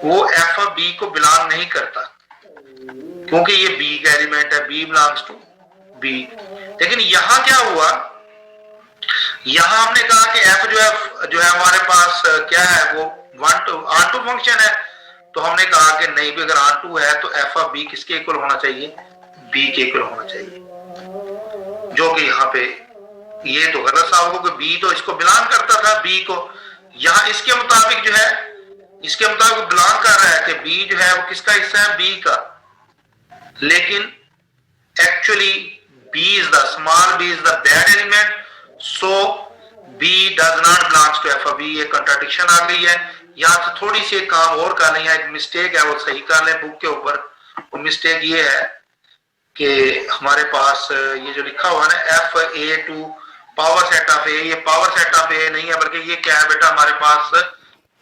S1: वो एफ ऑफ बी को बिलोंग नहीं करता क्योंकि ये बी का एलिमेंट है, बी बिलोंग्स टू बी। लेकिन यहां क्या हुआ, यहां हमने कहा कि एफ जो है हमारे पास क्या है, वो R2 फंक्शन है। तो हमने कहा कि नहीं भी, अगर R2 है तो एफ ऑफ बी किसके इक्वल होना चाहिए? बी के इक्वल होना चाहिए। जो कि यहाँ पे ये तो गलत साबित हो कि बी तो इसको बिलोंग करता था बी को। यहां इसके मुताबिक जो है, इसके मुताबिक बिलोंग कर रहा है कि बी जो है वो किसका हिस्सा है? बी का। लेकिन actually B is the small b is the bad element, so b does not belongs to f of b. ये कंट्राडिक्शन आ गई है। यहां से थोड़ी सी काम और कर लें, एक मिस्टेक है वो सही कर लें बुक के ऊपर। वो मिस्टेक ये है कि हमारे पास ये जो लिखा हुआ है ना F A to power set of A, ये पावर सेट ऑफ ए नहीं है, बल्कि ये क्या है बेटा, हमारे पास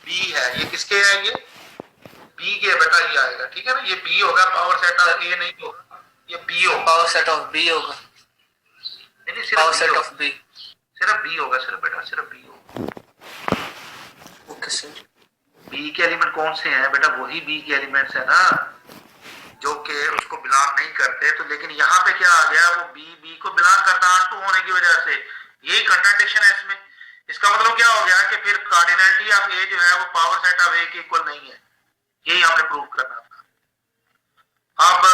S1: बी है। ये किसके है? ये बी के बेटा, ये आएगा। ठीक है ना, ये बी होगा, पावर सेट ऑफ ए नहीं होगा, ये बी होगा।
S4: पावर सेट ऑफ बी होगा।
S1: नहीं, सिर्फ
S4: पावर सेट ऑफ बी,
S1: सिर्फ बी होगा, सिर्फ बेटा सिर्फ बी होगा।
S4: Okay sir.
S1: बी के एलिमेंट कौन से हैं बेटा? वही बी के एलिमेंट्स है ना जो कि उसको बिलोंग नहीं करते। तो लेकिन यहाँ पे क्या आ गया, वो बी को बिलोंग करता R2 होने की वजह से। यही कंट्राडिक्शन है इसमें। इसका मतलब क्या हो गया कि फिर कार्डिनलिटी ऑफ ए जो है वो पावर सेट ऑफ ए के इक्वल नहीं है। यही हमने प्रूव करना था। अब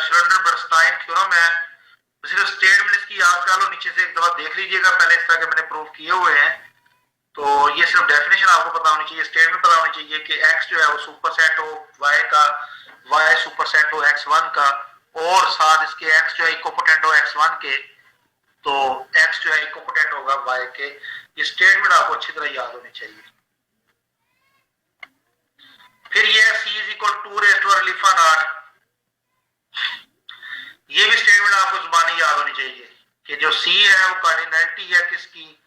S1: श्रोडिंगर-बर्नस्टाइन थ्योरम है, सिर्फ स्टेटमेंट की याद कर लो, नीचे से एक दफा देख लीजिएगा पहले, इस तरह के मैंने प्रूव किए हुए हैं। तो ये सिर्फ डेफिनेशन आपको पता होनी चाहिए, स्टेटमेंट पता होनी चाहिए कि x जो है वो सुपरसेट हो y का, y सुपरसेट हो x1 का, और साथ इसके x जो है इक्विपोटेंट हो x1 के, तो x जो है इक्विपोटेंट होगा y के। ये स्टेटमेंट आपको अच्छी तरह याद होनी चाहिए। फिर ये c is equal 2 raise to alpha naught, ये भी स्टेटमेंट आपको जुबानी याद होनी चाहिए कि जो c है वो कार्डिनलिटी है किसकी?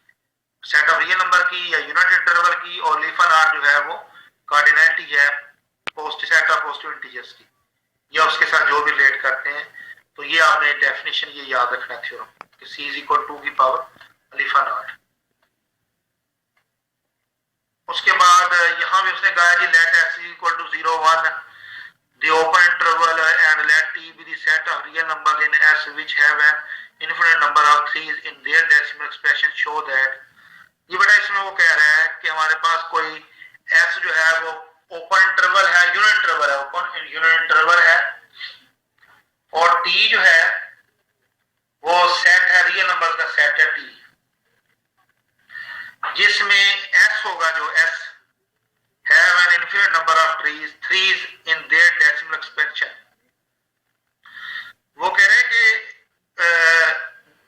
S1: सेट ऑफ रियल नंबर की या यूनिट इंटरवल की, और अल्फा नॉट जो है वो कार्डिनलिटी है positive set of positive integers की, या उसके साथ जो भी रिलेट करते हैं। तो ये आपने डेफिनेशन ये याद रखना थ्योरम कि c इज इक्वल 2 की पावर अल्फा नॉट। उसके बाद यहां भी उसने कहा जी let x equal to 0 1 the open interval and let t be the set of real numbers in S which have an infinite number of threes in their decimal expression show that। ये बेटा इसमें वो कह रहा है कि हमारे पास कोई S जो है वो ओपन इंटरवल है, यूनिट इंटरवल है, ओपन यूनिट इंटरवल है, और t जो है वो सेट है, रियल नंबर का सेट है t, जिसमें S होगा जो S have an infinite number of threes in their decimal expression। वो कह रहे हैं कि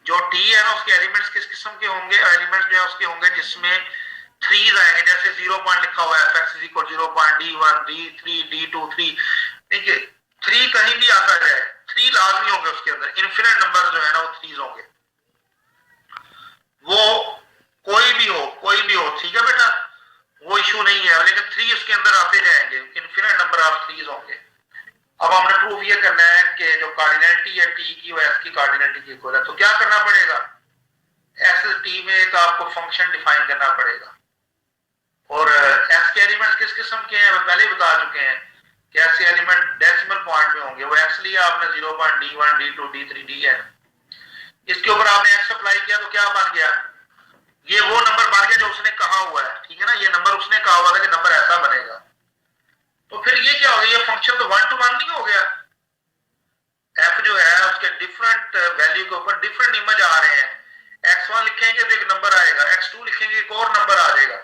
S1: जो t है ना उसके एलिमेंट्स किस किस्म के होंगे? एलिमेंट्स जो है उसके होंगे जिसमें थ्रीज आएंगे, जैसे 0 पॉइंट लिखा हुआ है f(x = 0.d1 d3 d2 3। देखिए 3 कहीं भी आता जाए, 3 लाजमी होंगे उसके अंदर। इन्फिनिट नंबर जो है ना वो थ्रीज होंगे, वो कोई भी हो, ठीक है बेटा, वो इशू नहीं है। लेकिन 3 उसके अंदर आते जाएंगे, इन्फिनिट नंबर ऑफ थ्रीज होंगे। अब हमने प्रूफ ये करना है कि जो कार्डिनलिटी है t की वो s की कार्डिनलिटी के इक्वल है। तो क्या करना पड़ेगा? s t में एक आपको फंक्शन डिफाइन करना पड़ेगा, और एस के एलिमेंट किस किस्म के हैं, पहले ही बता चुके हैं कि एस के एलिमेंट डेसिमल पॉइंट में होंगे। वो एक्स लिया आपने 0.D1 D2 D3 Dn, इसके ऊपर आपने एक्स अप्लाई किया तो क्या बन गया, ये वो नंबर बन गया जो उसने कहा हुआ है, ठीक है ना। ये नंबर उसने कहा हुआ था कि नंबर ऐसा बनेगा। तो फिर ये क्या हो गया, ये फंक्शन तो 1 to 1 नहीं हो गया। एफ जो है उसके डिफरेंट वैल्यू के ऊपर डिफरेंट इमेज आ रहे हैं। x1 लिखेंगे तो एक नंबर आएगा, x2 लिखेंगे एक और नंबर आ जाएगा।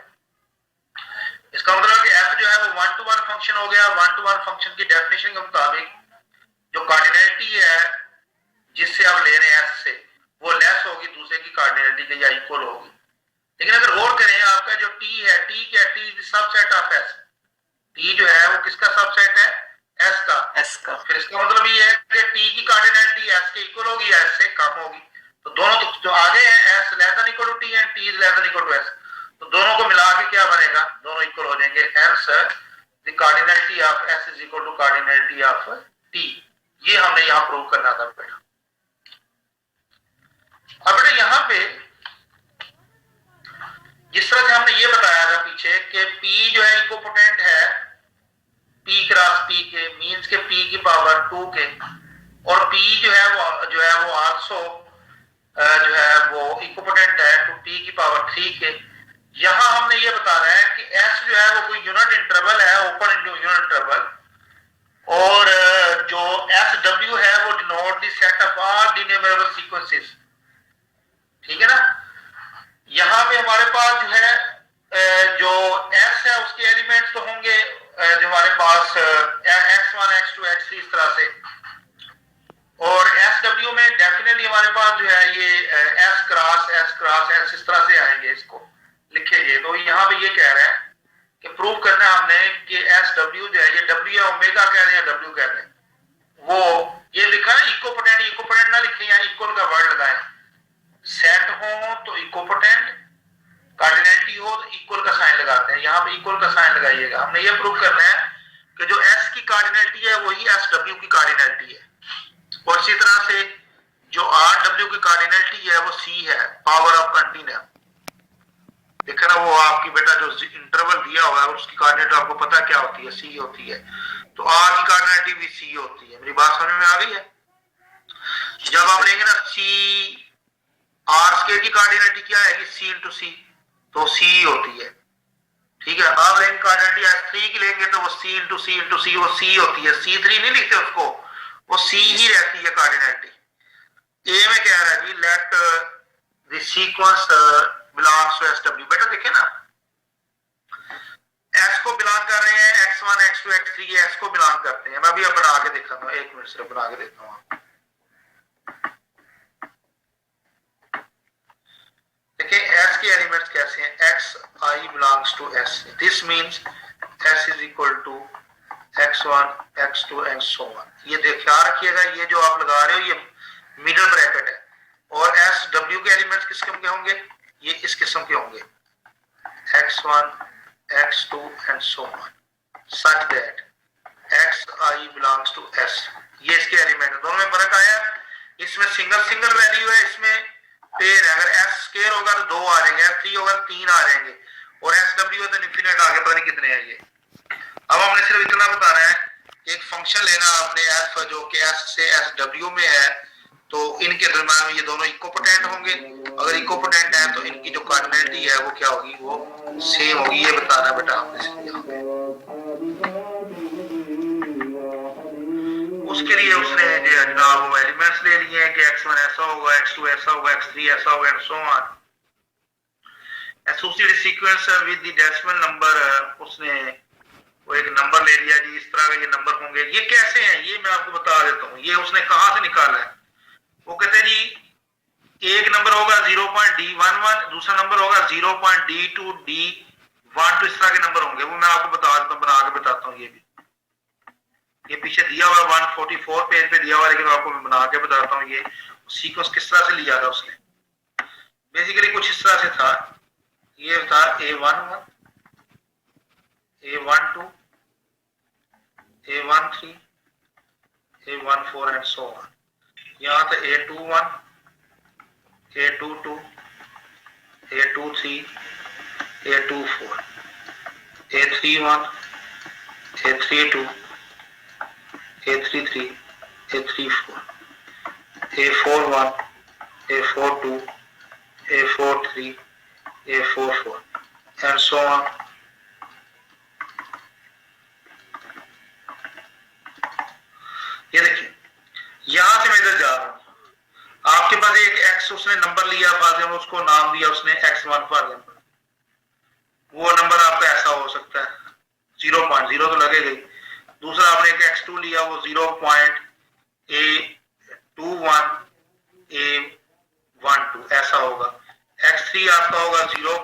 S1: इसका मतलब कि f जो है वो 1 to 1 फंक्शन हो गया। 1 to 1 फंक्शन की डेफिनेशन के मुताबिक जो कार्डिनलिटी है जिससे आप ले रहे हैं s से, वो लेस होगी दूसरे की कार्डिनलिटी के या इक्वल होगी। लेकिन अगर गौर करें, आपका जो t है, t क्या है, t is subset of s। t जो है वो किसका सबसेट है, s का।
S4: S का।
S1: फिर इसका मतलब ये है कि t की कार्डिनलिटी s के इक्वल होगी या s से कम होगी। तो दोनों तो जो आगे हैं s less than equal to t and t is less than equal to s, तो दोनों को मिला के क्या बनेगा, दोनों इक्वल हो जाएंगे। Hence the cardinality of s is equal to cardinality of t। ये हमने यहां प्रूव करना था बेटा। अब बेटा यहां पे जिस तरह से हमने ये बताया था पीछे कि p जो है इक्विपोटेंट है p क्रॉस p के, मींस के p की पावर 2 के, और p जो है वो आल्सो जो है वो इक्विपोटेंट है टू p की पावर 3 के। यहां हमने ये बताना है कि s जो है वो कोई यूनिट इंटरवल है, ओपन इनटू यूनिट इंटरवल, और जो SW है वो denote the set of all denominable sequences, ठीक है ना। यहां पे हमारे पास जो है जो s है उसके एलिमेंट्स तो होंगे जो हमारे पास x1 x2 x3 इस तरह से, और SW में डेफिनेटली हमारे पास जो है ये s क्रॉस s इस तरह से आएंगे, इसको लिखेंगे। तो यहाँ पे ये कह रहे हैं कि प्रूव करना है हमने कि SW जो है, ये W है, ओमेगा कह रहे हैं, W कह रहे हैं, वो ये लिखा है इक्विपोटेंट ना लिखें, यहाँ इक्वल का वर्ड लगाएं। सेट हो तो इक्विपोटेंट, कार्डिनलिटी हो तो इक्वल का साइन लगाते हैं, यहाँ पे इक्वल का साइन लगाइएगा। हमने ये प्रूव करना है कि जो s की कार्डिनलिटी है वही SW की कार्डिनलिटी है, और इसी तरह से जो RW की कार्डिनलिटी है वो C है, पावर ऑफ कंटिन्यूम। देखा ना, वो आपकी बेटा जो इंटरवल दिया हुआ है उसकी कार्डिनेट आपको पता क्या होती है, C होती है। तो R की कार्डिनेट भी C होती है। मेरी बात समझ में आ गई है। जब आप लेंगे ना C R स्क्वायर की कार्डिनेट क्या आएगी, C इंटू C, तो C होती है, ठीक है। आप लेंगे कार्डिनेट S3 की लेंगे तो वो C into C into C, वो C होती है। C3 नहीं लिखते उसको, वो C ही रहती है कार्डिनेट। ए में कह रहा है जी let the sequence belongs to SW। बेटा देखे ना, S को बिलोंग कर रहे हैं, x1 x2 x3 ये S को बिलोंग करते हैं। मैं अभी अब बना के दिखाता हूँ, 1 मिनट सिर्फ बना के देता हूँ। देखिए S के एलिमेंट्स कैसे हैं, xi belongs to S, this means S is equal to x1 x2 and so on। ये ख्याल रखिएगा, ये जो आप लगा रहे हो ये मिडल ब्रैकेट है, और SW के एलिमेंट्स किस किस्म के होंगे, ये इस किस्म के होंगे, x1 x2 and so on, such that xi belongs to S। ये इसके एलिमेंट है। दोनों में फर्क आया, इसमें सिंगल वैल्यू है, इसमें पेयर है। अगर S स्क्वायर होगा तो 2 आ जाएंगे, S3 होगा तो 3 आ जाएंगे, और SW है तो इनफिनिट आगे पता नहीं कितने हैं ये। अब हमने सिर्फ इतना बताना है, एक फंक्शन लेना आपने f जो कि S से SW में है, तो इनके दरम्यान में ये दोनों इक्विपोटेंट होंगे। अगर इक्विपोटेंट है तो इनकी जो कार्डिनलिटी है वो क्या होगी, वो सेम होगी। ये बताना है बेटा हमने यहाँ पे। उसके लिए उसने जो जनाब वो एलिमेंट्स ले लिए हैं कि x1 ऐसा होगा, x2 ऐसा होगा, x3 ऐसा होगा and so on. Associated sequence with the decimal number, उसने वो एक नंबर ले लिया जी, इस तरह के ये नंबर होंगे। ये कैसे हैं ये मैं आपको बता देता हूँ। ये उसने कहां से निकाला है, वो कहते हैं जी एक नंबर होगा 0.D11, दूसरा नंबर होगा 0.D2 D12, इस तरह के नंबर होंगे। वो मैं आपको बता देता हूँ, बना के बताता हूँ। ये भी ये पीछे दिया हुआ 144 पेज पे दिया हुआ, लेकिन आपको मैं बना के बताता हूँ ये सीक्वेंस किस तरह से लिया था उसने। बेसिकली कुछ इस तरह से था, ये था A11 A12 A13 A14 and so on. यहाँ था A21 A22 A23 A24। A31, A32, A33, A34, A41, A42, A43, A44 and so on. ये देखिए यहां से मैं इधर जा रहा हूं, आपके पास एक x उसने नंबर लिया, फाजिल उसको नाम दिया उसने x1 फाजिल, वो नंबर आपका ऐसा हो सकता है 0.0 तो लगेगा ही। दूसरा आपने एक x2 लिया, वो 0.A21 A12 ऐसा होगा। x3 आपका होगा 0.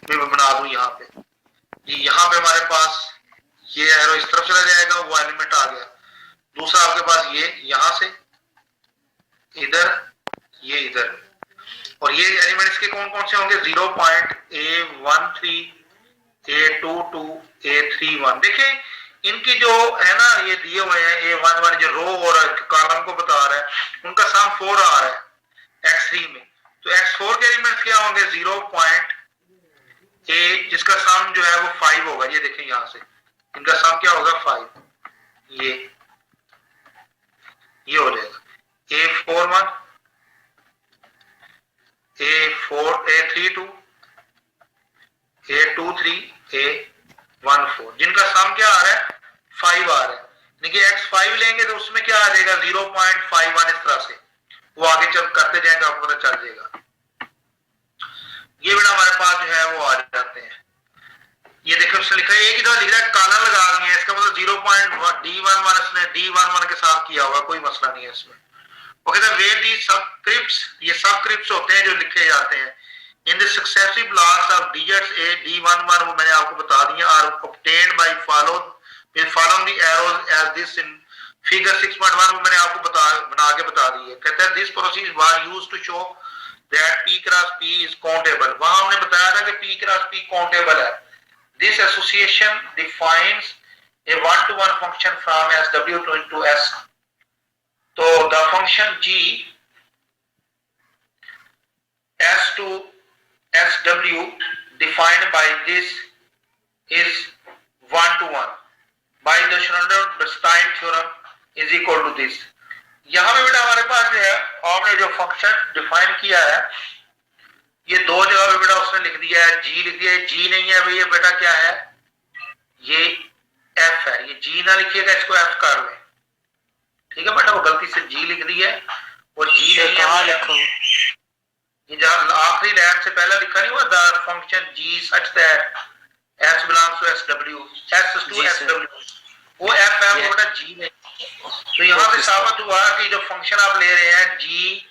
S1: मैं बना दूं यहाँ पे, यहाँ पे हमारे पास ये एरो इस तरफ चला जाएगा, वो एलिमेंट आ गया। दूसरा आपके पास ये यहां से इधर, ये इधर, और ये एलिमेंट्स के कौन कौन से होंगे 0.A13 A22 A31। देखिए इनकी जो है ना ये दिए हुए हैं A11 जो रो और कॉलम को बता रहा है, उनका सम 4 आ रहा है x3 में, तो x4 के एलिमेंट्स क्या होंगे 0.A जिसका सम जो है वो 5 होगा। ये देखें यहां से इनका सम क्या होगा 5, ये हो जाएगा A41 A32 A23 A14 जिनका सम क्या आ रहा है 5 आ रहा है। देखिए x5 लेंगे तो उसमें क्या आ जाएगा 0.51, इस तरह से वो आगे चल करते जाएंगे, आपको पता चल जाएगा। ये बेटा हमारे पास जो है वो आ जाते हैं। ये देखो उसने लिखा है एक ही दफा लिख रहा है, काला लगा दिया है, इसका मतलब 0.D11 इसने D11 के साथ किया होगा, कोई मसला नहीं है इसमें। वो कहता है वेयर दी सबस्क्रिप्ट्स, ये सबस्क्रिप्ट्स होते हैं जो लिखे जाते हैं in the successive blocks of digits A D11, वो मैंने आपको बता दिया, are obtained by following the arrows as this in figure 6.1, वो मैंने आपको बना के बता दी है। कहता है this process was used to show that P cross P is countable. वहां हमने बताया था कि P क्रॉस P काउंटेबल है। This association defines a one-to-one function from SW to S. So the function G S to SW defined by this is one-to-one by the Schroeder-Stein theorem is equal to this. यहाँ पे बेटा हमारे पास जो है आपने जो function define किया है, ये दो जगह पे बेटा उसने लिख दिया है, जी लिख दिया है, जी नहीं है भैया बेटा क्या है ये एफ है, ये जी ना लिखिएगा, इसको एफ कर लें, ठीक है बेटा, वो गलती से जी लिख दी है, वो जी नहीं है लिखो, ये जहां आखिरी लाइन से पहले लिखा नहीं हुआ the function g such that S belongs to S W, S to S W, वो एफ है, वो बेटा जी नहीं। तो यहाँ पे साबित हुआ कि जो फंक्शन आप ले रहे हैं जी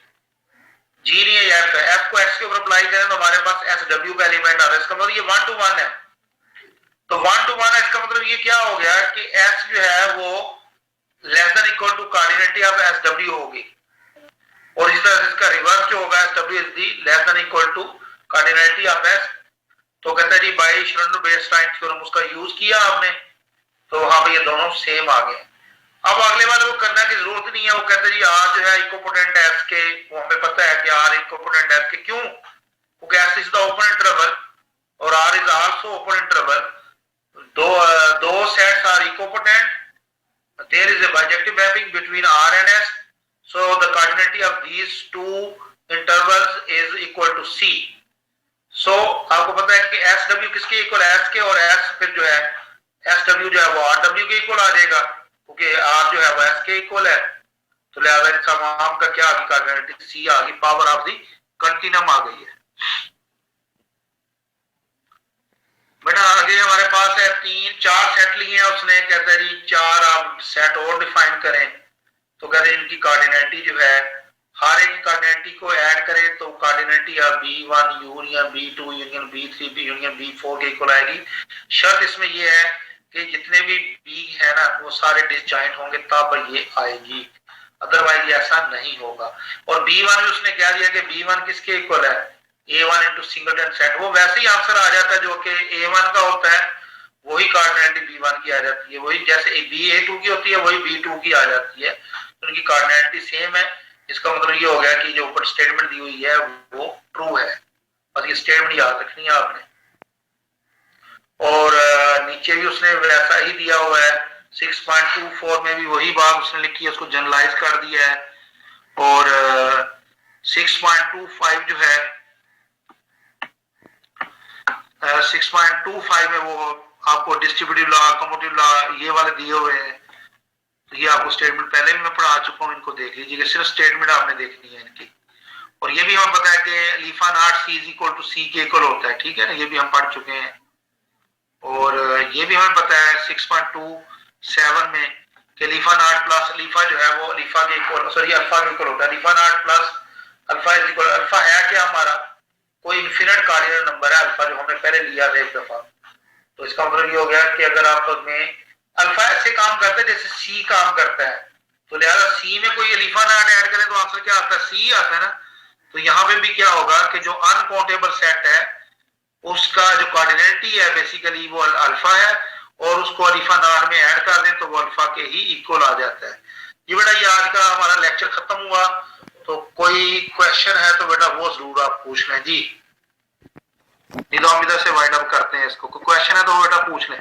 S1: नहीं है, एफ है, एफ को एक्स के ऊपर अप्लाई करें तो हमारे पास एस डब्ल्यू का एलिमेंट आ रहा है, इसका मतलब ये 1-to-1 है। तो 1-to-1 है, इसका मतलब ये क्या हो गया कि एस जो है वो less than equal to cardinality of S W होगी, और इस तरह इसका रिवर्स जो होगा S W is the less than equal to cardinality of S. तो कहते हैं जी बाय श्रोडिंगर-बेयरस्टाइन थ्योरम उसका यूज किया आपने, तो वहां पे ये दोनों सेम आ गए। अब अगले वाले को करने की जरूरत नहीं है, वो कहते हैं जी आर जो है इक्विपोटेंट एस के, वो हमें पता है कि आर इक्विपोटेंट एस के, क्यों, क्योंकि S is the open interval और R is also open interval, दो sets are equipotent, there is a bijective mapping between R and S, so the coordinate of these two intervals is equal to C. So आपको पता है कि S W किसके इक्वल है, S K, और S फिर जो है एस डब्ल्यू जो है वो आर डब्ल्यू के इक्वल आ जाएगा, क्योंकि आर जो है वो एस के इक्वल है, तो लिहाजा इन तमाम का क्या आ गई कोऑर्डिनेट सी आ गई, पावर ऑफ दी कंटिन्यूम आ गई है। बेटा आगे हमारे पास है 3-4 सेट लिए हैं उसने, कहता है जी 4 आप सेट और डिफाइन करें, तो कहते हैं इनकी कोऑर्डिनेटी जो है हर एक कोऑर्डिनेटी को ऐड करें तो cardinality of B1 union B2 union B3 B union B4 के इक्वल आएगी। शर्त इसमें ये है कि जितने भी B है ना वो सारे डिसजॉइंट होंगे तब ये आएगी, अदरवाइज ऐसा नहीं होगा। और B1 में उसने क्या दिया कि B1 किसके इक्वल है A1 इंटू सिंगलटन सेट, वो वैसे ही आंसर आ जाता है जो कि A1 का होता है, वही कोऑर्डिनेटी B1 की आ जाती है, वही जैसे A2 की होती है वही B2 की आ जाती है, तो उनकी कोऑर्डिनेटी सेम है। इसका मतलब ये हो गया कि जो ऊपर स्टेटमेंट दी हुई है वो ट्रू है, बस ये स्टेटमेंट याद रखनी है आपने। और नीचे भी उसने वैसा ही दिया हुआ है। 6.24 में भी वही बात उसने लिखी है, उसको जनरलाइज कर दिया है। और 6.25 जो है 6.25 में वो आपको डिस्ट्रीब्यूटिव लॉ, कम्यूटेटिव लॉ ये वाले दिए हुए हैं। तो ये आपको स्टेटमेंट पहले भी मैं पढ़ा चुका हूँ, इनको देख लीजिएगा, सिर्फ स्टेटमेंट आपने देखनी है इनकी। और ये भी हमें पता है कि aleph naught C is equal to C के इक्वल होता है, ठीक है ना, ये भी हम पढ़ चुके हैं। और ये भी हमें पता है 6.27 में कि अलीफा नॉट प्लस अलीफा जो है वो अलीफा के इक्वल, सॉरी अल्फा के इक्वल होता है। Aleph naught plus alpha is equal, alpha है क्या हमारा, कोई इनफिनिट कार्डिनल नंबर है अल्फा, जो हमने पहले लिया था एक दफा। तो इसका मतलब ये हो गया कि अगर आप में अल्फा ऐसे काम करता है जैसे सी काम करता है, तो लिहाजा सी में कोई अलीफा नॉट ऐड करें तो आंसर क्या आता है, सी आता है ना। तो यहाँ पे भी क्या होगा कि जो अनकाउंटेबल सेट है उसका जो कार्डिनलिटी है बेसिकली वो अल्फा है, और उसको अलीफा नॉट में ऐड कर दें तो वो अल्फा के ही इक्वल आ जाता है। ये बेटा ये आज का हमारा लेक्चर खत्म हुआ। तो कोई क्वेश्चन है तो बेटा वो जरूर आप पूछ लें जी, नहीं तो हम इधर से वाइंड अप करते हैं इसको। कोई क्वेश्चन है तो बेटा पूछ लें।